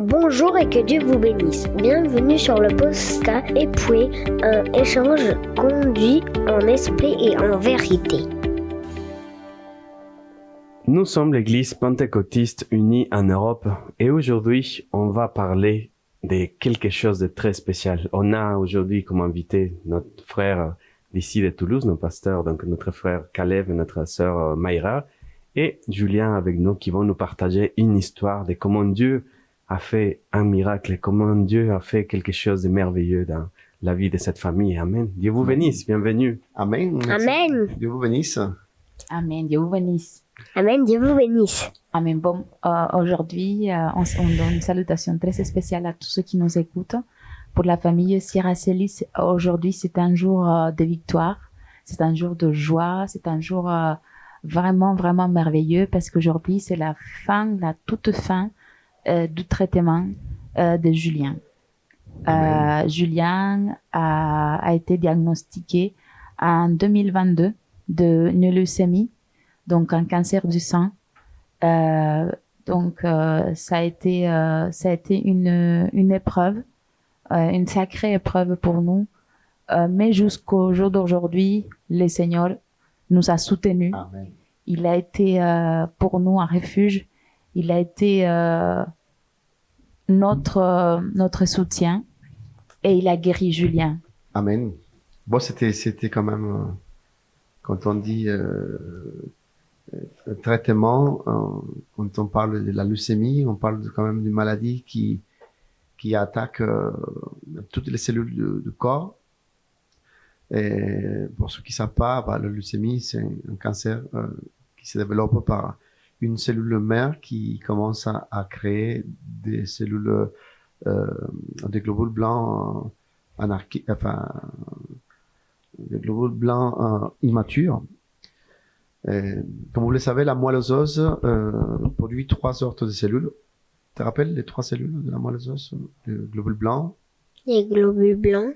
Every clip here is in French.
Bonjour et que Dieu vous bénisse. Bienvenue sur le Posta Époué, un échange conduit en esprit et en vérité. Nous sommes l'Église pentecôtiste unie en Europe et aujourd'hui, on va parler de quelque chose de très spécial. On a aujourd'hui comme invité notre frère d'ici de Toulouse, nos pasteurs, donc notre frère Caleb et notre sœur Mayra, et Julien avec nous qui vont nous partager une histoire de comment Dieu a fait un miracle, comment Dieu a fait quelque chose de merveilleux dans la vie de cette famille. Amen. Dieu vous bénisse. Bienvenue. Amen. Amen. Dieu vous bénisse. Amen. Dieu vous bénisse. Amen. Dieu vous bénisse. Amen. Bon, aujourd'hui, on donne une salutation très spéciale à tous ceux qui nous écoutent. Pour la famille Sierra-Célis, aujourd'hui, c'est un jour de victoire. C'est un jour de joie. C'est un jour vraiment, vraiment merveilleux parce qu'aujourd'hui, c'est la toute fin du traitement de Julien. Julien a été diagnostiqué en 2022 de une leucémie, donc un cancer du sang. Ça a été une épreuve, une sacrée épreuve pour nous. Mais jusqu'au jour d'aujourd'hui, le Seigneur nous a soutenus. Amen. Il a été pour nous un refuge. Il a été notre soutien et il a guéri Julien. Amen. Bon, c'était quand même, quand on dit traitement, quand on parle de la leucémie, on parle quand même d'une maladie qui attaque toutes les cellules du corps. Et pour ceux qui savent pas, la leucémie, c'est un cancer qui se développe par une cellule mère qui commence à créer des cellules, des globules blancs des globules blancs immatures. Et, comme vous le savez, la moelle osseuse produit 3 sortes de cellules. Tu te rappelles les 3 cellules de la moelle osseuse? Les globules blancs, Les globules blancs,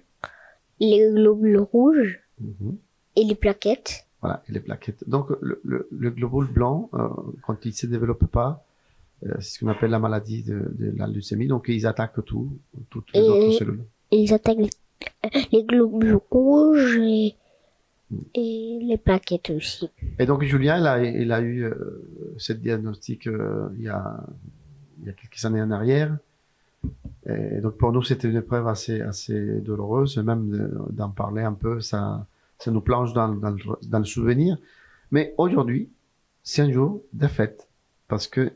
les globules rouges et les plaquettes. voilà, et les plaquettes. Donc le globule blanc, quand il se développe pas, c'est ce qu'on appelle la maladie de la leucémie. Donc ils attaquent toutes les autres cellules. Ils attaquent les globules rouges et les plaquettes aussi. Et donc Julien, il a eu cette diagnostic il y a quelques années en arrière. Et donc pour nous, c'était une épreuve assez douloureuse. Et même d'en parler un peu, ça nous plonge dans le souvenir. Mais aujourd'hui, c'est un jour de fête parce que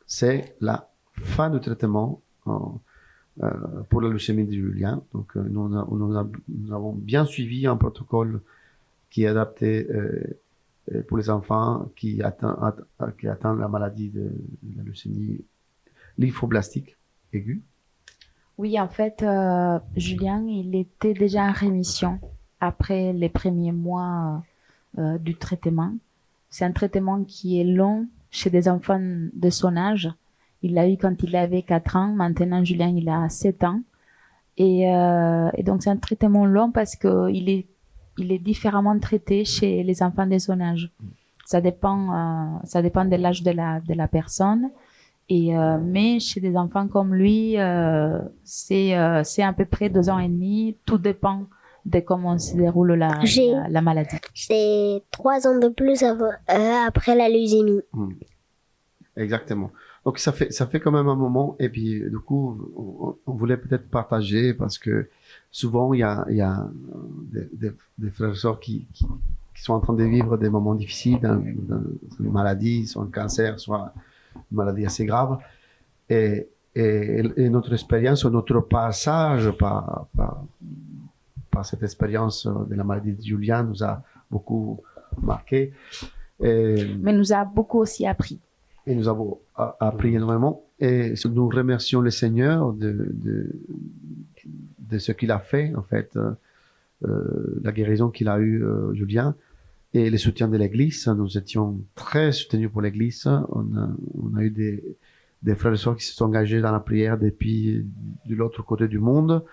c'est la fin du traitement pour la leucémie de Julien. Donc nous avons bien suivi un protocole qui est adapté pour les enfants qui atteignent la maladie de la leucémie lymphoblastique aiguë. Oui, en fait, Julien, il était déjà en rémission après les premiers mois du traitement. C'est un traitement qui est long chez des enfants de son âge. Il l'a eu quand il avait 4 ans. Maintenant, Julien, il a 7 ans. Et donc, c'est un traitement long parce que il est différemment traité chez les enfants de son âge. Ça dépend de l'âge de la personne. Mais chez des enfants comme lui, c'est à peu près 2 ans et demi. Tout dépend de comment se déroule la maladie. C'est 3 ans de plus après la leucémie. Exactement. Donc ça fait quand même un moment. Et puis du coup, on voulait peut-être partager parce que souvent il y a des frères et sœurs qui sont en train de vivre des moments difficiles dans une maladie, soit un cancer, soit une maladie assez grave. Et notre expérience, notre passage par cette expérience de la maladie de Julien nous a beaucoup marqué. Mais nous a beaucoup aussi appris. Et nous avons appris énormément. Et nous remercions le Seigneur de ce qu'il a fait, en fait, la guérison qu'il a eue, Julien, et le soutien de l'Église. Nous étions très soutenus pour l'Église. On a eu des frères et sœurs qui se sont engagés dans la prière depuis de l'autre côté du monde,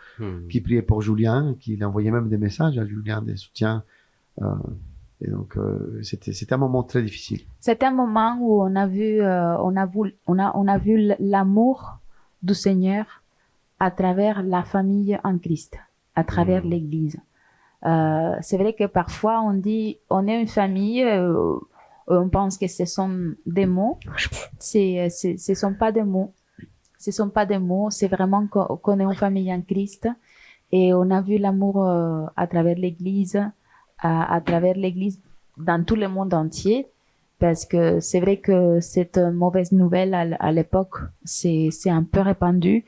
qui priaient pour Julien, qui envoyaient même des messages à Julien, des soutiens. Et donc, c'était un moment très difficile. C'était un moment où on a vu l'amour du Seigneur à travers la famille en Christ, à travers l'Église. C'est vrai que parfois on dit on est une famille, on pense que ce sont des mots. Ce sont pas des mots. Ce sont pas des mots. C'est vraiment qu'on est une famille en Christ et on a vu l'amour à travers l'Église, à travers l'Église dans tout le monde entier. Parce que c'est vrai que cette mauvaise nouvelle à l'époque, c'est un peu répandu.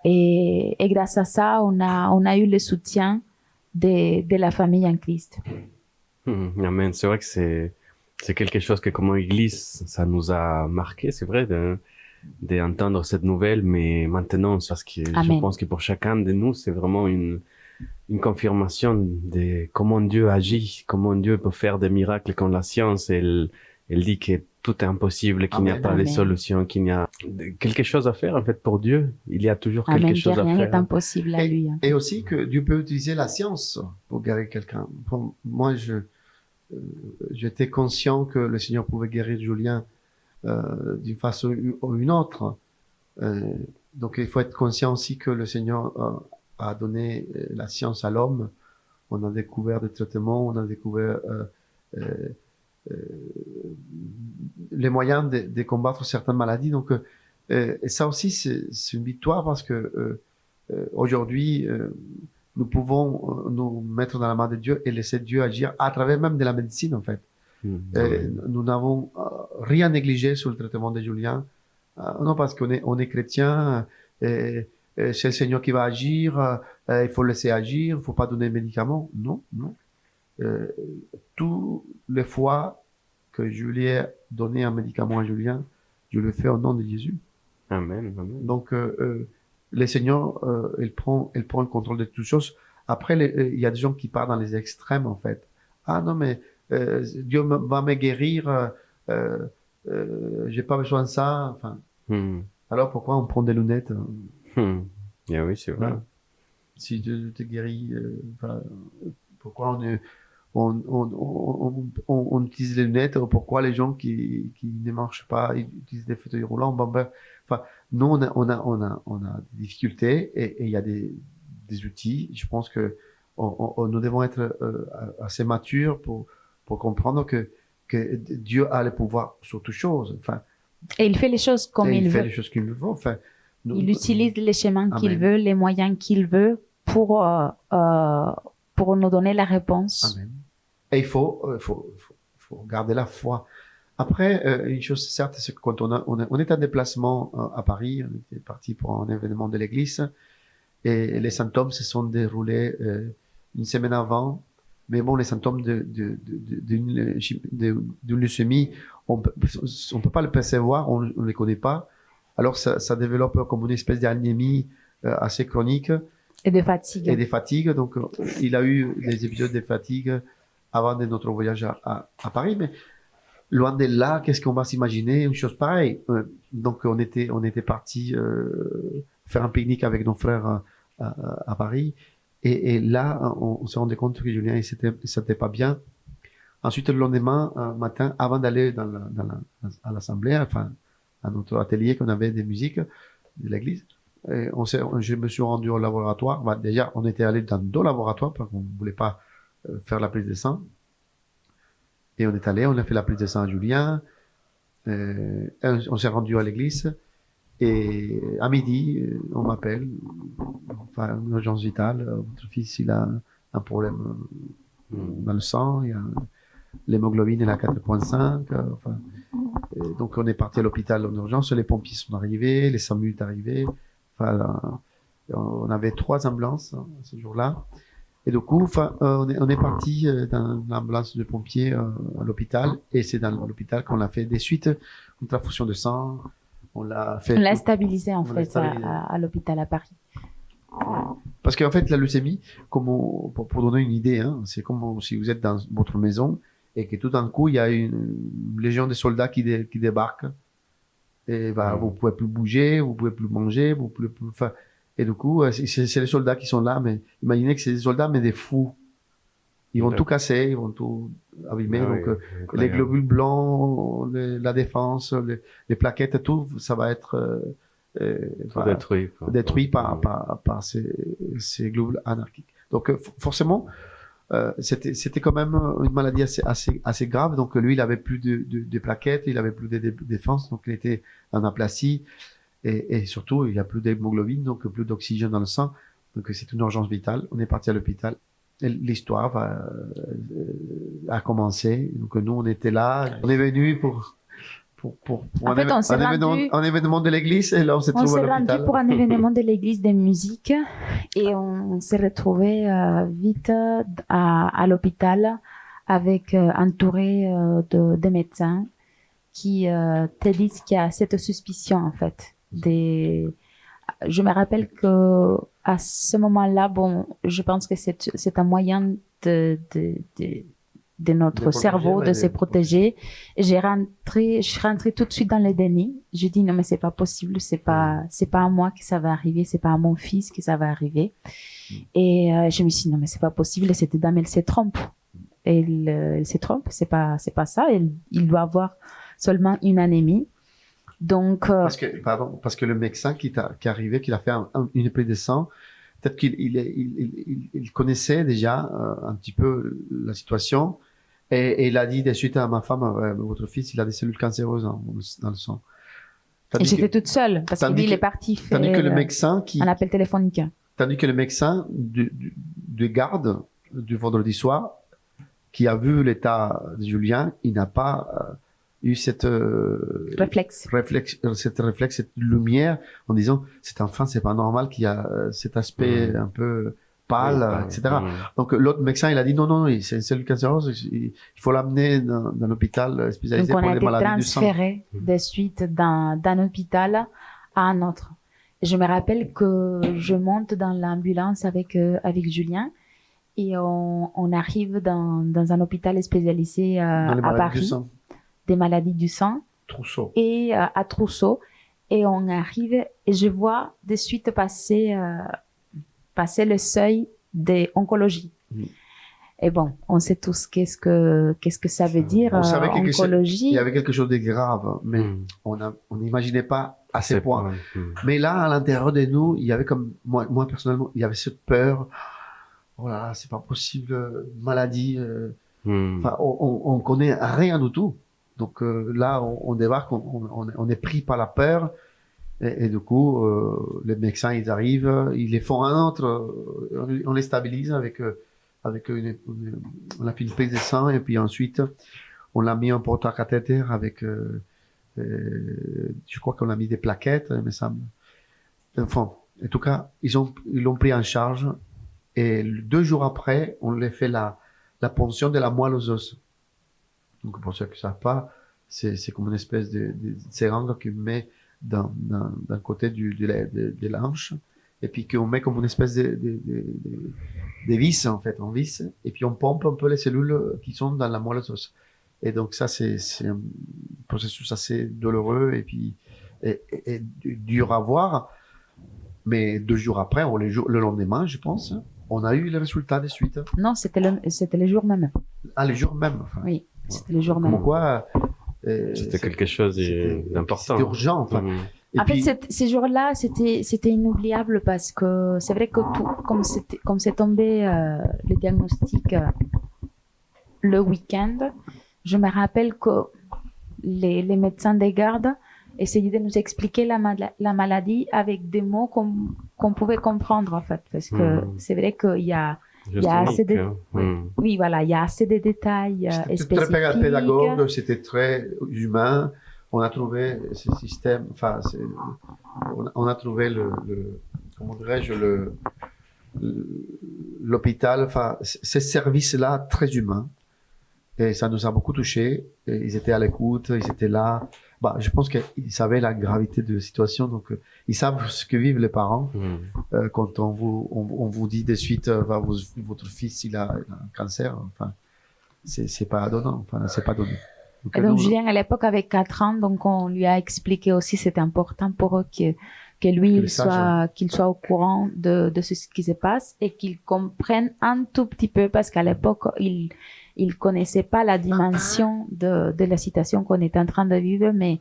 Et grâce à ça, on a eu le soutien de la famille en Christ. Amen. C'est vrai que c'est quelque chose que comme Église, ça nous a marqué, c'est vrai, d'entendre cette nouvelle, mais maintenant, parce que je pense que pour chacun de nous, c'est vraiment une confirmation de comment Dieu agit, comment Dieu peut faire des miracles quand la science, elle dit que tout est impossible, qu'il n'y a pas de solution, qu'il y a quelque chose à faire, en fait, pour Dieu. Il y a toujours quelque chose à faire. Rien n'est impossible à lui. Et aussi que Dieu peut utiliser la science pour guérir quelqu'un. Moi, j'étais conscient que le Seigneur pouvait guérir Julien d'une façon ou une autre. Donc, il faut être conscient aussi que le Seigneur a donné la science à l'homme. On a découvert des traitements, on a découvert les moyens de combattre certaines maladies. Donc, et ça aussi, c'est une victoire parce que aujourd'hui, nous pouvons nous mettre dans la main de Dieu et laisser Dieu agir à travers même de la médecine, en fait. Nous n'avons rien négligé sur le traitement de Julien. Non, parce on est chrétien, c'est le Seigneur qui va agir, il faut le laisser agir, il faut pas donner de médicaments. Non, non. Tous les fois que je lui ai donné un médicament à Julien, je le fais au nom de Jésus. Amen, amen. Donc, le Seigneur, il prend le contrôle de toutes choses. Après, il y a des gens qui partent dans les extrêmes, en fait. Ah non, mais Dieu va me guérir, j'ai pas besoin de ça. Enfin, alors pourquoi on prend des lunettes Yeah, oui, c'est vrai. Voilà. Si Dieu te guérit, pourquoi on utilise les lunettes? Pourquoi les gens qui ne marchent pas ils utilisent des fauteuils roulants? Enfin, nous on a des difficultés et il y a des outils. Je pense que nous devons être assez matures pour comprendre que Dieu a le pouvoir sur toutes choses. Enfin, et il fait les choses comme il veut. Il fait les choses qu'il veut. Enfin, il utilise les chemins qu'il veut, les moyens qu'il veut pour nous donner la réponse. Amen. Et il faut garder la foi. Après, une chose certes, c'est que quand on est en déplacement à Paris, on était parti pour un événement de l'église, et les symptômes se sont déroulés une semaine avant. Mais bon, les symptômes d'une leucémie, on peut pas le percevoir, on les connaît pas. Alors ça développe comme une espèce d'anémie assez chronique. Et de fatigue. Et des fatigues. Donc, il a eu des épisodes de fatigue avant de notre voyage à Paris. Mais loin de là, qu'est-ce qu'on va s'imaginer une chose pareille? Donc, on était parti faire un pique-nique avec nos frères à Paris. Et là, on s'est rendu compte que Julien, il s'était pas bien. Ensuite, le lendemain matin, avant d'aller à l'assemblée, enfin, à notre atelier qu'on avait des musiques de l'église, je me suis rendu au laboratoire. Bah, déjà, on était allé dans 2 laboratoires parce qu'on voulait pas faire la prise de sang. Et on est allé, on a fait la prise de sang à Julien. On s'est rendu à l'église. Et à midi, on m'appelle, enfin, une urgence vitale. Votre fils, il a un problème dans le sang. Il y a l'hémoglobine, elle a 4,5. Enfin, donc, on est parti à l'hôpital en urgence. Les pompiers sont arrivés, les SAMU sont arrivés. Enfin, on avait 3 ambulances ce jour-là. Et du coup, enfin, on est parti dans l'ambulance de pompiers à l'hôpital. Et c'est dans l'hôpital qu'on a fait des suites, une transfusion de sang. On l'a stabilisé en fait à l'hôpital à Paris. Parce qu'en fait, la leucémie, pour donner une idée, hein, c'est comme si vous êtes dans votre maison et que tout d'un coup, il y a une légion de soldats qui débarquent. Et vous pouvez plus bouger, vous pouvez plus manger, vous pouvez plus. Enfin, et du coup, c'est les soldats qui sont là, mais imaginez que c'est des soldats, mais des fous. Ils vont tout casser, ils vont tout abîmer. Ah, donc, oui, les globules blancs, la défense, les plaquettes, tout, ça va être voilà, Détruit. Quoi. détruit par ces globules anarchiques. Donc forcément, c'était quand même une maladie assez grave. Donc lui, il avait plus de plaquettes, il avait plus de défense, donc il était en aplasie et surtout, il n'y a plus d'hémoglobine, donc plus d'oxygène dans le sang. Donc c'est une urgence vitale. On est parti à l'hôpital. Et l'histoire a commencé. Donc nous, on était là. On est venu pour En fait, un événement de l'église et là on s'est On trouvé s'est à rendu l'hôpital. pour un événement de l'église de musique et on s'est retrouvé vite à l'hôpital avec entouré de médecins qui te disent qu'il y a cette suspicion en fait. Je me rappelle que à ce moment-là, bon, je pense que c'est un moyen de notre protéger, cerveau ouais, de se protéger. Je suis rentrée tout de suite dans le déni. Je dis non mais c'est pas possible, c'est pas à moi que ça va arriver, c'est pas à mon fils que ça va arriver. Et je me suis dit non mais c'est pas possible, cette dame elle se trompe. Elle se trompe, c'est pas ça, il doit avoir seulement une anémie. Donc parce que le médecin qui est arrivé, qui a fait une prise de sang, peut-être qu'il connaissait déjà un petit peu la situation et il a dit de suite à ma femme, votre fils, il a des cellules cancéreuses dans le sang. Et j'étais toute seule parce que lui, il est parti faire tandis que le médecin un appel téléphonique. Tandis que le médecin de garde du vendredi soir, qui a vu l'état de Julien, il n'a pas eu cette réflexe, cette lumière en disant cet enfant c'est pas normal qu'il y a cet aspect un peu pâle, etc. Donc l'autre médecin il a dit non c'est une cellule cancéreuse, il faut l'amener dans l'hôpital spécialisé pour les maladies du sang. Donc on a été transféré de suite d'un hôpital à un autre. Je me rappelle que je monte dans l'ambulance avec Julien et on arrive dans un hôpital spécialisé à Paris. Des maladies du sang. Trousseau. Et à Trousseau. Et on arrive et je vois de suite passer le seuil de oncologie. Et bon, on sait tous qu'est-ce que ça veut dire, oncologie. Il y avait quelque chose de grave, mais on n'imaginait pas à ce point. Mais là, à l'intérieur de nous, il y avait comme, moi personnellement, il y avait cette peur. Oh là là, c'est pas possible, maladie. Enfin, on connaît rien du tout. Donc là, on débarque, on est pris par la peur, et du coup, les médecins ils arrivent, ils les font un autre, on les stabilise avec on a fait une prise de sang et puis ensuite on l'a mis en porte-cathéter avec, je crois qu'on a mis des plaquettes, il me semble. Enfin, en tout cas, ils l'ont pris en charge et 2 jours après, on lui fait la ponction de la moelle aux os. Donc, pour ceux qui ne savent pas, c'est comme une espèce de seringue qu'on met d'un côté de l'hanche, et puis qu'on met comme une espèce de vis, en fait, en vis, et puis on pompe un peu les cellules qui sont dans la moelle osseuse. Et donc, ça, c'est un processus assez douloureux, et puis, et dur à voir. Mais 2 jours après, le lendemain, je pense, on a eu les résultats de suite. Non, c'était le jour même. Ah, le jour même, enfin. Oui. C'était le jour même. Comme quoi, c'était quelque chose d'important. C'était urgent, enfin. Et en puis, fait, ces jours-là, c'était inoubliable parce que c'est vrai que comme c'est tombé le diagnostic le week-end, je me rappelle que les médecins des gardes essayaient de nous expliquer la maladie avec des mots qu'on pouvait comprendre en fait, parce que c'est vrai qu'il y a assez de, oui, voilà, il y a assez de détails spécifiques. C'était très pédagogue, c'était très humain. On a trouvé ce système, enfin, on a trouvé comment dirais-je, l'hôpital, enfin, ces services-là très humains. Et ça nous a beaucoup touchés. Et ils étaient à l'écoute, ils étaient là. Bah, je pense qu'ils savaient la gravité de la situation, donc ils savent ce que vivent les parents. Quand on vous dit de suite, votre fils il a un cancer, enfin, c'est pas donnant, enfin, c'est pas donné. Donc Julien à l'époque avait 4 ans, donc on lui a expliqué aussi c'était important pour eux que lui qu'il soit au courant de ce qui se passe et qu'il comprenne un tout petit peu parce qu'à l'époque il connaissait pas la dimension de la situation qu'on était en train de vivre, mais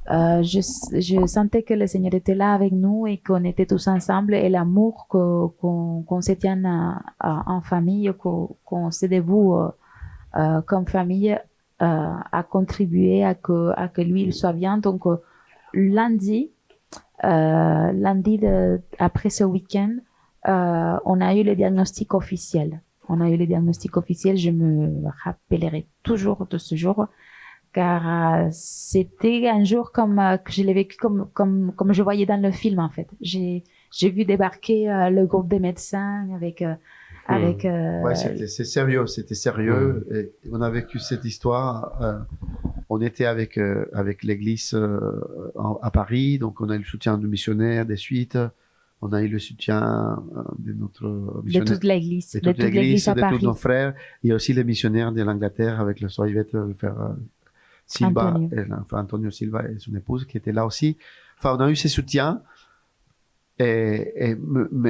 je sentais que le Seigneur était là avec nous et qu'on était tous ensemble et l'amour qu'on se tient en famille, qu'on se dévoue comme famille a contribué à que lui il soit bien. Donc lundi après ce week-end, on a eu le diagnostic officiel. Je me rappellerai toujours de ce jour, car c'était un jour que je l'ai vécu comme je voyais dans le film, en fait. J'ai vu débarquer le groupe des médecins avec Ouais, c'était sérieux. Et on a vécu cette histoire. On était avec l'église à Paris, donc on a eu le soutien du missionnaire des suites. On a eu le soutien de notre missionnaire, de toute l'église, de tous Paris. nos frères. Il y a aussi les missionnaires de l'Angleterre avec le soeur Yvette, le frère Silva, Antonio Silva et son épouse qui étaient là aussi. Enfin, on a eu ces soutiens. Mais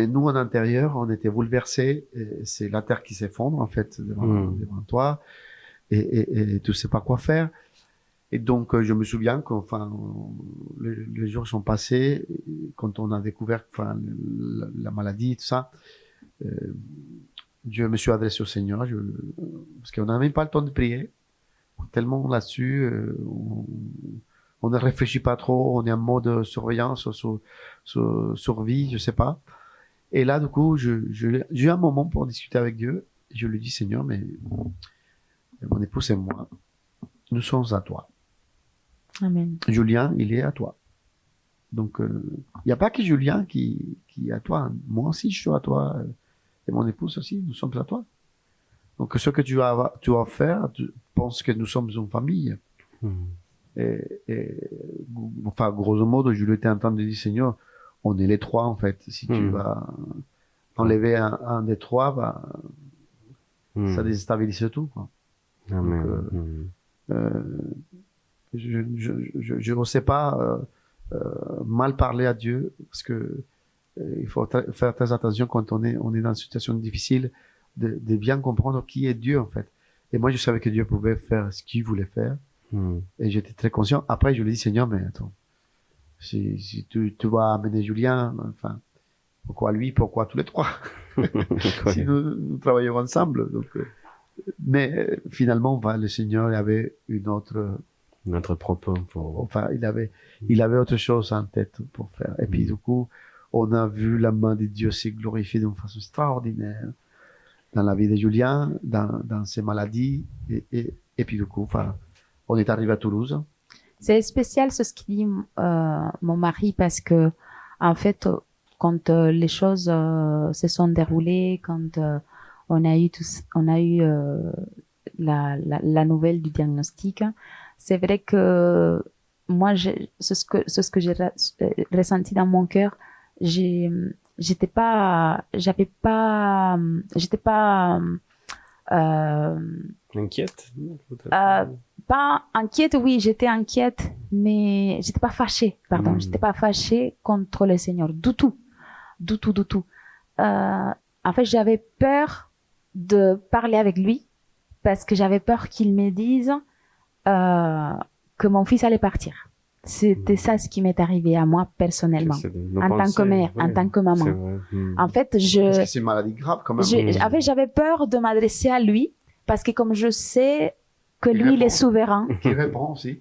nous, en intérieur, on était bouleversés. C'est la terre qui s'effondre, en fait, devant toi. Et tu sais pas quoi faire. Et donc, je me souviens les jours sont passés, quand on a découvert, la maladie, tout ça, je me suis adressé au Seigneur, parce qu'on n'avait même pas le temps de prier. Tellement là-dessus, on ne réfléchit pas trop, on est en mode surveillance, survie, je sais pas. Et là, du coup, j'ai eu un moment pour discuter avec Dieu. Je lui dis, Seigneur, mais mon épouse et moi, nous sommes à toi. Amen. Julien, il est à toi. Donc, il n'y a pas que Julien qui est à toi. Moi aussi, je suis à toi. Et mon épouse aussi, nous sommes à toi. Donc, ce que tu vas faire, tu penses que nous sommes une famille. Enfin, grosso modo, je lui étais en train de dire, Seigneur, on est les trois, en fait. Si tu vas enlever un des trois, ça déstabilise tout, quoi. Amen. Je n'osais pas mal parler à Dieu, parce que il faut faire très attention quand on est dans une situation difficile, de bien comprendre qui est Dieu, en fait. Et moi, je savais que Dieu pouvait faire ce qu'il voulait faire. Et j'étais très conscient. Après, je lui ai dit, Seigneur, mais attends, si tu vas amener Julien, enfin, pourquoi lui, pourquoi tous les trois? Si nous travaillons ensemble. Donc, mais finalement, le Seigneur avait notre propos. Enfin, il avait autre chose en tête pour faire. Et puis, du coup, on a vu la main de Dieu se glorifier d'une façon extraordinaire dans la vie de Julien, dans ses maladies. Et puis, du coup, on est arrivé à Toulouse. C'est spécial ce qu'il dit mon mari, parce que en fait, quand les choses se sont déroulées, quand on a eu la nouvelle du diagnostic, c'est vrai que moi, c'est ce que j'ai ressenti dans mon cœur. J'étais pas inquiète? Pas inquiète, oui, j'étais inquiète, mais j'étais pas fâchée, j'étais pas fâchée contre le Seigneur, du tout. En fait, j'avais peur de parler avec lui, parce que j'avais peur qu'il me dise que mon fils allait partir. C'était ça ce qui m'est arrivé à moi personnellement, tant que mère, en tant que maman. En fait, parce que c'est une maladie grave quand même. En fait, j'avais peur de m'adresser à lui, parce que comme je sais que lui, il est souverain. Qu'il répond aussi.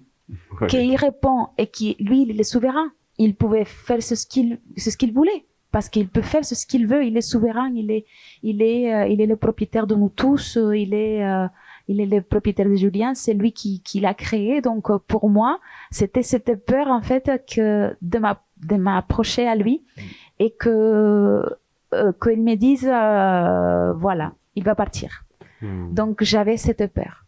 Qu'il répond et lui, il est souverain. Il pouvait faire ce qu'il voulait, parce qu'il peut faire ce qu'il veut. Il est souverain. Il est le propriétaire de nous tous. Il est le propriétaire de Julien. C'est lui qui l'a créé. Donc, pour moi, c'était cette peur, en fait, de m'approcher à lui et qu'il me dise, voilà, il va partir. Donc, j'avais cette peur.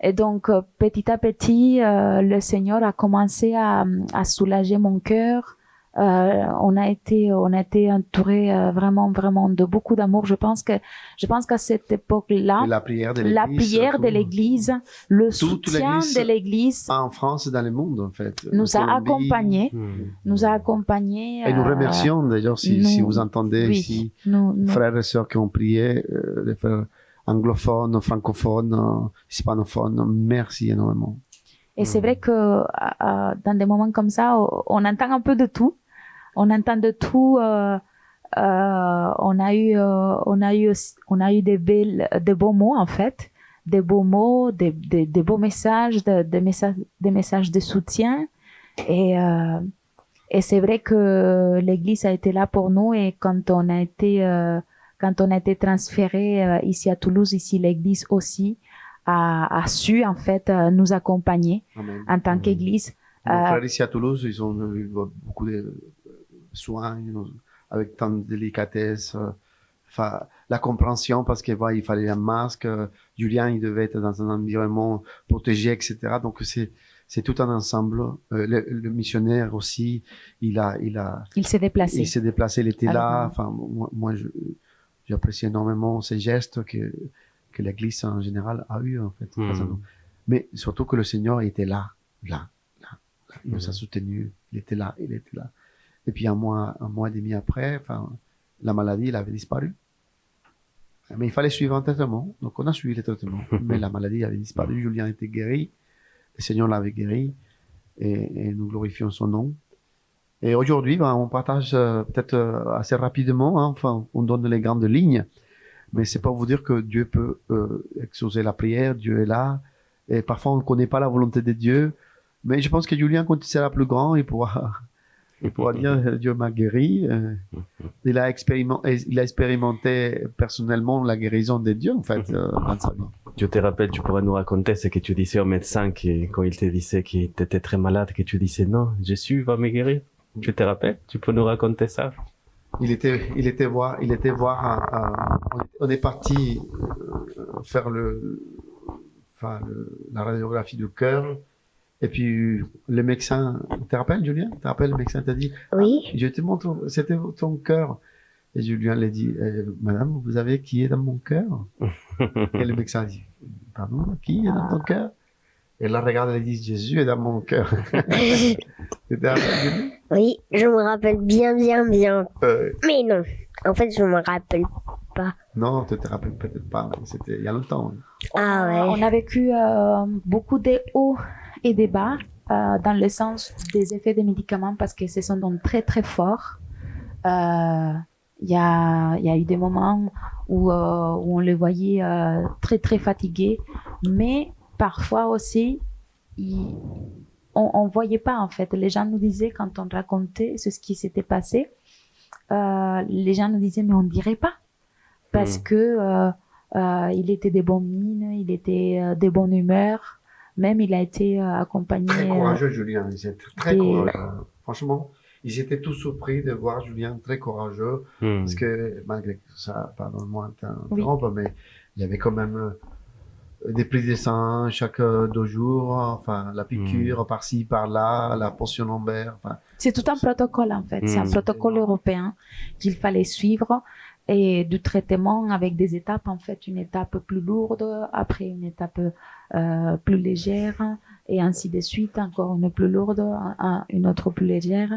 Et donc, petit à petit, le Seigneur a commencé à soulager mon cœur. On a été entouré vraiment de beaucoup d'amour. Je pense qu'à cette époque-là, la prière de l'Église, le soutien de l'Église en France et dans le monde, en fait, nous a accompagnés. Et nous remercions d'ailleurs si vous entendez ici, frères et sœurs qui ont prié, les frères anglophones, francophones, hispanophones, merci énormément. Et c'est vrai que dans des moments comme ça, on entend un peu de tout. On entend de tout. On a eu des beaux mots en fait, des beaux mots, des beaux messages, des messages de soutien. Et c'est vrai que l'Église a été là pour nous. Et quand on a été transféré ici à Toulouse, ici l'Église aussi a su en fait nous accompagner. Amen. En tant qu'Église. Nos frères ici à Toulouse, ils ont eu beaucoup de soins, avec tant de délicatesse, la compréhension, parce que il fallait un masque. Julien, il devait être dans un environnement protégé, etc. Donc c'est tout un ensemble. Le missionnaire aussi, il s'est déplacé. Il s'est déplacé, il était Alors, là. Enfin, moi, j'apprécie énormément ces gestes que l'Église en général a eu en fait. Mais surtout que le Seigneur était là. Il nous a soutenus. Il était là. Et puis un mois et demi après, la maladie, elle avait disparu. Mais il fallait suivre un traitement. Donc on a suivi les traitements. Mais la maladie avait disparu. Julien était guéri. Le Seigneur l'avait guéri. Et nous glorifions son nom. Et aujourd'hui, on partage peut-être assez rapidement. Enfin, on donne les grandes lignes. Mais c'est pas vous dire que Dieu peut exaucer la prière. Dieu est là. Et parfois, on ne connaît pas la volonté de Dieu. Mais je pense que Julien, quand il sera plus grand, il pourra dire Dieu m'a guéri. Il a expérimenté personnellement la guérison de Dieu, en fait, dans sa vie. Je te rappelle, tu pourrais nous raconter ce que tu disais au médecin quand il te disait qu'il était très malade, que tu disais non, Jésus va me guérir. Tu te rappelles? Tu peux nous raconter ça? Il était voir, on est parti faire la radiographie du cœur. Et puis, le médecin, tu te rappelles, Julien? Tu te rappelles, le médecin t'a dit, Oui. Je te montre, c'était ton cœur. Et Julien lui dit, Madame, vous savez qui est dans mon cœur? Et le médecin dit, pardon, qui est dans ton cœur? Et là, regarde, elle dit, Jésus est dans mon cœur. Tu te rappelles, Julien? Oui, je me rappelle bien. Mais non, en fait, je me rappelle pas. Non, tu te rappelles peut-être pas, c'était il y a longtemps. Ah ouais. On a vécu beaucoup de hauts et des bas dans le sens des effets des médicaments parce que ce sont donc très très forts. Il y a eu des moments où on le voyait très très fatigué, mais parfois aussi on voyait pas en fait. Les gens nous disaient quand on racontait ce qui s'était passé, les gens nous disaient mais on dirait pas parce que il était de bonne mine, il était de bonne humeur. Même il a été accompagné. Très courageux, Julien. Ils étaient très courageux. Franchement, ils étaient tous surpris de voir Julien très courageux. Parce que, malgré ça, pardonne-moi, mais il y avait quand même des prises de sang chaque 2 jours, enfin, la piqûre par-ci, par-là, la potion lombaire. C'est tout un protocole, en fait. C'est un protocole européen qu'il fallait suivre. Et du traitement avec des étapes, en fait, une étape plus lourde, après une étape plus légère, et ainsi de suite, encore une plus lourde, une autre plus légère.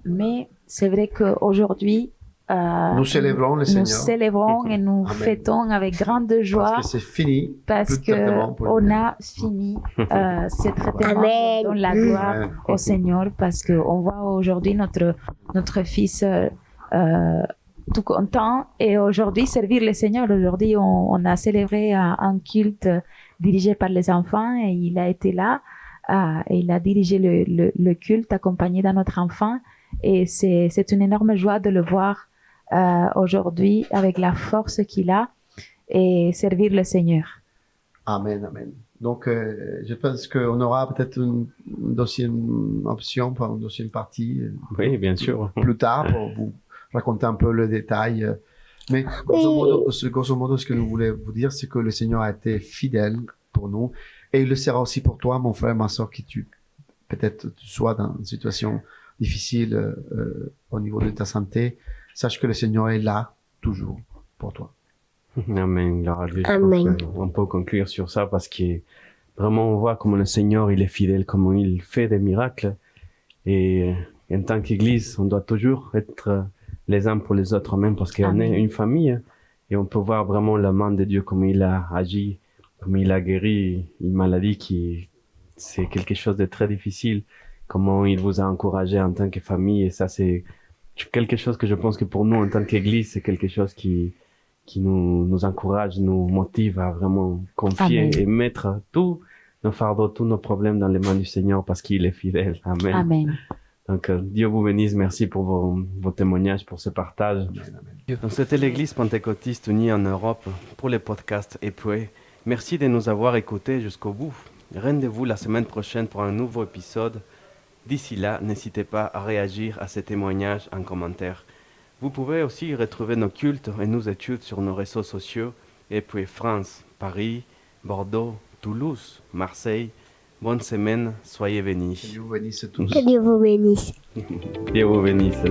Mais c'est vrai qu'aujourd'hui, nous célébrons le Seigneur. Nous célébrons et nous fêtons avec grande joie. Parce que c'est fini. Parce qu'on a fini ce traitement. Amen. Donne la gloire au Seigneur parce qu'on voit aujourd'hui notre fils tout content et aujourd'hui servir le Seigneur. Aujourd'hui, on a célébré un culte dirigé par les enfants et il a été là et il a dirigé le culte accompagné d'un autre enfant et c'est une énorme joie de le voir aujourd'hui avec la force qu'il a et servir le Seigneur. Amen, amen. Donc, je pense qu'on aura peut-être une deuxième option, une deuxième partie. Oui, bien sûr. Plus tard pour vous raconter un peu le détail. Mais grosso modo, ce que nous voulons vous dire, c'est que le Seigneur a été fidèle pour nous. Et il le sera aussi pour toi, mon frère, ma soeur, qui peut-être tu sois dans une situation difficile au niveau de ta santé. Sache que le Seigneur est là, toujours, pour toi. Amen. Amen. On peut conclure sur ça parce que vraiment on voit comment le Seigneur il est fidèle, comment il fait des miracles. Et en tant qu'Église, on doit toujours être les uns pour les autres, même parce qu'on est une famille. Et on peut voir vraiment la main de Dieu, comment il a agi, comment il a guéri une maladie qui c'est quelque chose de très difficile. Comment il vous a encouragé en tant que famille, et ça, c'est quelque chose que je pense que pour nous, en tant qu'Église, c'est quelque chose qui nous encourage, nous motive à vraiment confier Amen. et mettre tous nos fardeaux, tous nos problèmes dans les mains du Seigneur parce qu'il est fidèle. Amen. Amen. Donc, Dieu vous bénisse. Merci pour vos témoignages, pour ce partage. Donc, c'était l'Église pentecôtiste unie en Europe pour les podcasts Époué. Merci de nous avoir écoutés jusqu'au bout. Rendez-vous la semaine prochaine pour un nouveau épisode. D'ici là, n'hésitez pas à réagir à ces témoignages en commentaire. Vous pouvez aussi retrouver nos cultes et nos études sur nos réseaux sociaux, Époué France, Paris, Bordeaux, Toulouse, Marseille. Bonne semaine, soyez bénis. Que Dieu vous bénisse tous. Que Dieu vous bénisse. Dieu vous bénisse.